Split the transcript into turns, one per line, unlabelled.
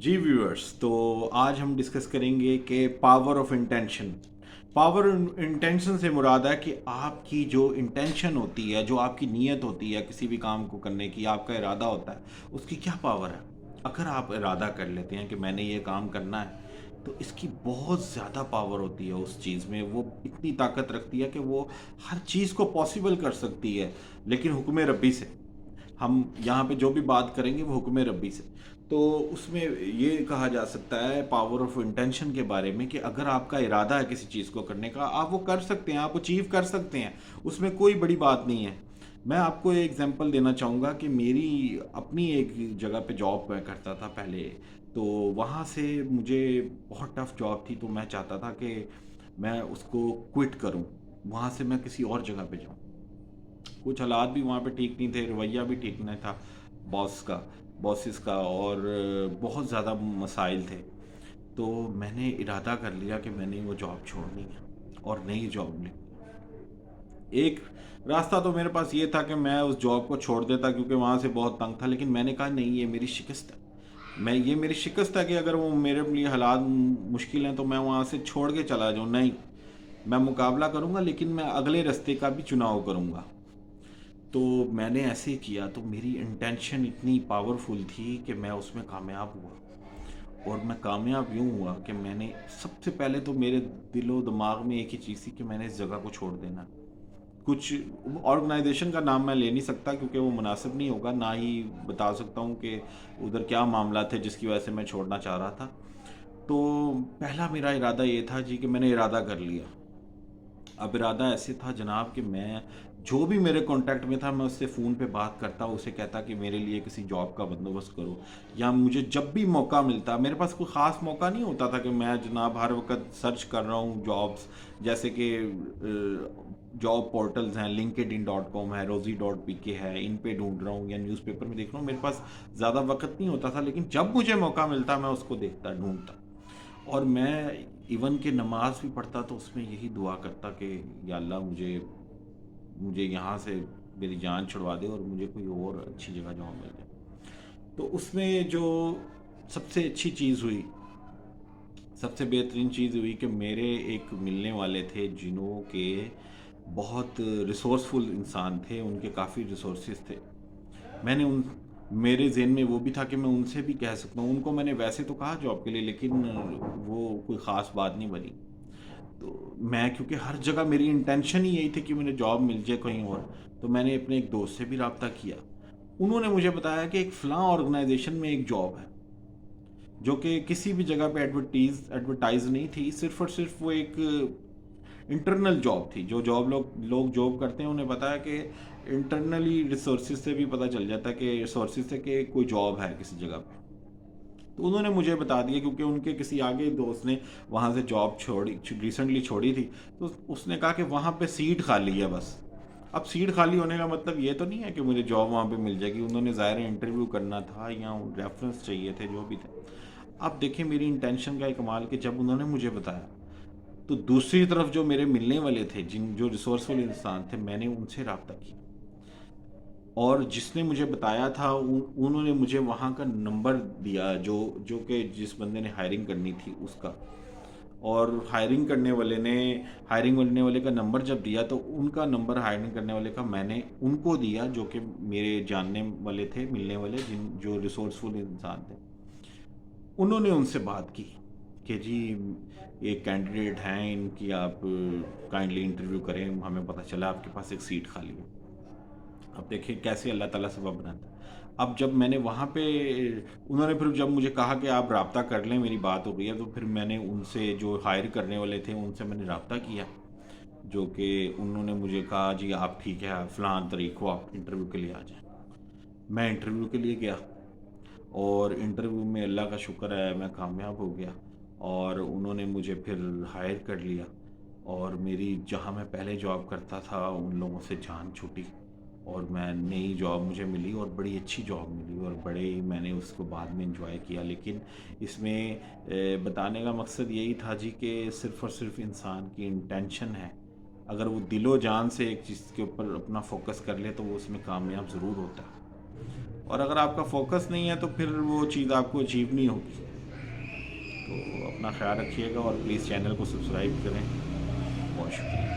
जी viewers, तो आज हम डिस्कस करेंगे कि power of intention. Power intention से मुराद है कि आपकी जो इंटेंशन होती है, जो आपकी नीयत होती है किसी भी काम को करने की, आपका इरादा होता है, उसकी क्या पावर है। अगर आप इरादा कर लेते हैं कि मैंने ये काम करना है, तो इसकी बहुत ज़्यादा पावर होती है उस चीज़ में। वो इतनी ताकत रखती है कि वो हर चीज़ को पॉसिबल कर सकती है, लेकिन हुक्म रब्बी से। हम यहाँ पे जो भी बात करेंगे वो हुक्म रब्बी से। तो उसमें ये कहा जा सकता है पावर ऑफ इंटेंशन के बारे में कि अगर आपका इरादा है किसी चीज़ को करने का, आप वो कर सकते हैं, आप अचीव कर सकते हैं। उसमें कोई बड़ी बात नहीं है। मैं आपको एक एग्जांपल देना चाहूँगा कि मेरी अपनी एक जगह पे जॉब मैं करता था पहले। तो वहाँ से मुझे बहुत टफ जॉब थी, तो मैं चाहता था कि मैं उसको क्विट करूँ, वहाँ से मैं किसी और जगह पे जाऊँ। कुछ हालात भी वहाँ पे ठीक नहीं थे, रवैया भी ठीक नहीं था बॉसेस का, और बहुत ज़्यादा मसाइल थे। तो मैंने इरादा कर लिया कि मैंने वो जॉब छोड़नी है और नई जॉब लेनी। एक रास्ता तो मेरे पास ये था कि मैं उस जॉब को छोड़ देता, क्योंकि वहाँ से बहुत तंग था, लेकिन मैंने कहा नहीं, ये मेरी शिकस्त है। ये मेरी शिकस्त है कि अगर वो मेरे लिए हालात मुश्किल हैं तो मैं वहाँ से छोड़ के चला जाऊँ। नहीं, मैं मुकाबला करूँगा, लेकिन मैं अगले रास्ते का भी चुनाव करूँगा। तो मैंने ऐसे ही किया। तो मेरी इंटेंशन इतनी पावरफुल थी कि मैं उसमें कामयाब हुआ। और मैं कामयाब यूँ हुआ कि मैंने सबसे पहले तो मेरे दिलो दिमाग में एक ही चीज़ थी कि मैंने इस जगह को छोड़ देना। कुछ ऑर्गेनाइजेशन का नाम मैं ले नहीं सकता क्योंकि वो मुनासिब नहीं होगा, ना ही बता सकता हूँ कि उधर क्या मामला थे जिसकी वजह से मैं छोड़ना चाह रहा था। तो पहला मेरा इरादा ये था जी कि मैंने इरादा कर लिया। अब इरादा ऐसे था जनाब कि मैं जो भी मेरे कांटेक्ट में था मैं उससे फ़ोन पे बात करता, उसे कहता कि मेरे लिए किसी जॉब का बंदोबस्त करो। या मुझे जब भी मौका मिलता, मेरे पास कोई ख़ास मौका नहीं होता था कि मैं जनाब हर वक्त सर्च कर रहा हूँ जॉब्स। जैसे कि जॉब पोर्टल्स हैं, linkedin.com है, rosie.pk है, इन पे ढूंढ रहा हूँ या न्यूज़पेपर में देख रहा हूँ। मेरे पास ज़्यादा वक्त नहीं होता था, लेकिन जब मुझे मौका मिलता मैं उसको देखता, ढूंढता। और मैं इवन के नमाज भी पढ़ता तो उसमें यही दुआ करता कि या अल्लाह, मुझे मुझे यहाँ से मेरी जान छुड़वा दे और मुझे कोई और अच्छी जगह जॉब मिल जाए। तो उसमें जो सबसे अच्छी चीज़ हुई, सबसे बेहतरीन चीज़ हुई कि मेरे एक मिलने वाले थे जिन्हों के बहुत रिसोर्सफुल इंसान थे, उनके काफ़ी रिसोर्सेज थे। मैंने उन मेरे ज़हन में वो भी था कि मैं उनसे भी कह सकता हूँ। उनको मैंने वैसे तो कहा जॉब के लिए, लेकिन वो कोई ख़ास बात नहीं बनी। तो मैं, क्योंकि हर जगह मेरी इंटेंशन ही यही थी कि मुझे जॉब मिल जाए कहीं और, तो मैंने अपने एक दोस्त से भी रब्ता किया। उन्होंने मुझे बताया कि एक फ़लाँ ऑर्गेनाइजेशन में एक जॉब है, जो कि किसी भी जगह पे एडवर्टाइज नहीं थी। सिर्फ और सिर्फ वो एक इंटरनल जॉब थी। जो जॉब लोग जॉब करते हैं उन्हें पता है कि इंटरनली रिसोर्सेज से भी पता चल जाता है कि रिसोर्सेज से कि कोई जॉब है किसी जगह पे। तो उन्होंने मुझे बता दिया, क्योंकि उनके किसी आगे दोस्त ने वहाँ से जॉब छोड़ी, रिसेंटली छोड़ी थी। तो उसने कहा कि वहाँ पे सीट खाली है बस। अब सीट खाली होने का मतलब ये तो नहीं है कि मुझे जॉब वहाँ पे मिल जाएगी। उन्होंने ज़ाहिर है इंटरव्यू करना था या रेफरेंस चाहिए थे, जो भी थे। अब देखिए मेरी इंटेंशन का एक कमाल कि जब उन्होंने मुझे बताया, तो दूसरी तरफ जो मेरे मिलने वाले थे, जिन जो रिसोर्सफुल इंसान थे, मैंने उनसे रब्ता किया। और जिसने मुझे बताया था उन्होंने मुझे वहाँ का नंबर दिया, जो जो कि जिस बंदे ने हायरिंग करनी थी उसका। और हायरिंग करने वाले का नंबर जब दिया, तो उनका नंबर हायरिंग करने वाले का मैंने उनको दिया, जो कि मेरे जानने वाले थे, मिलने वाले, जिन जो रिसोर्सफुल इंसान थे। उन्होंने उनसे बात की कि जी एक कैंडिडेट हैं, इनकी आप काइंडली इंटरव्यू करें, हमें पता चला आपके पास एक सीट खाली है। अब देखिए कैसे अल्लाह ताला सबब बनाता है। अब जब मैंने वहाँ पे, उन्होंने फिर जब मुझे कहा कि आप रब्ता कर लें, मेरी बात हो गई है, तो फिर मैंने उनसे, जो हायर करने वाले थे, उनसे मैंने रब्ता किया। जो कि उन्होंने मुझे कहा जी आप ठीक है, फ़लाँ तारीख को आप इंटरव्यू के लिए आ जाएं। मैं इंटरव्यू के लिए गया, और इंटरव्यू में अल्लाह का शुक्र है मैं कामयाब हो गया। और उन्होंने मुझे फिर हायर कर लिया। और मेरी, जहाँ मैं पहले जॉब करता था, उन लोगों से जान छूटी, और मैं नई जॉब मुझे मिली, और बड़ी अच्छी जॉब मिली, और बड़े ही मैंने उसको बाद में एंजॉय किया। लेकिन इसमें बताने का मकसद यही था जी कि सिर्फ़ और सिर्फ इंसान की इंटेंशन है। अगर वो दिलो जान से एक चीज़ के ऊपर अपना फोकस कर ले तो वो उसमें कामयाब ज़रूर होता है। और अगर आपका फोकस नहीं है तो फिर वो चीज़ आपको अचीव नहीं होगी। تو اپنا خیال رکھیے گا اور پلیز چینل کو سبسکرائب کریں. بہت شکریہ.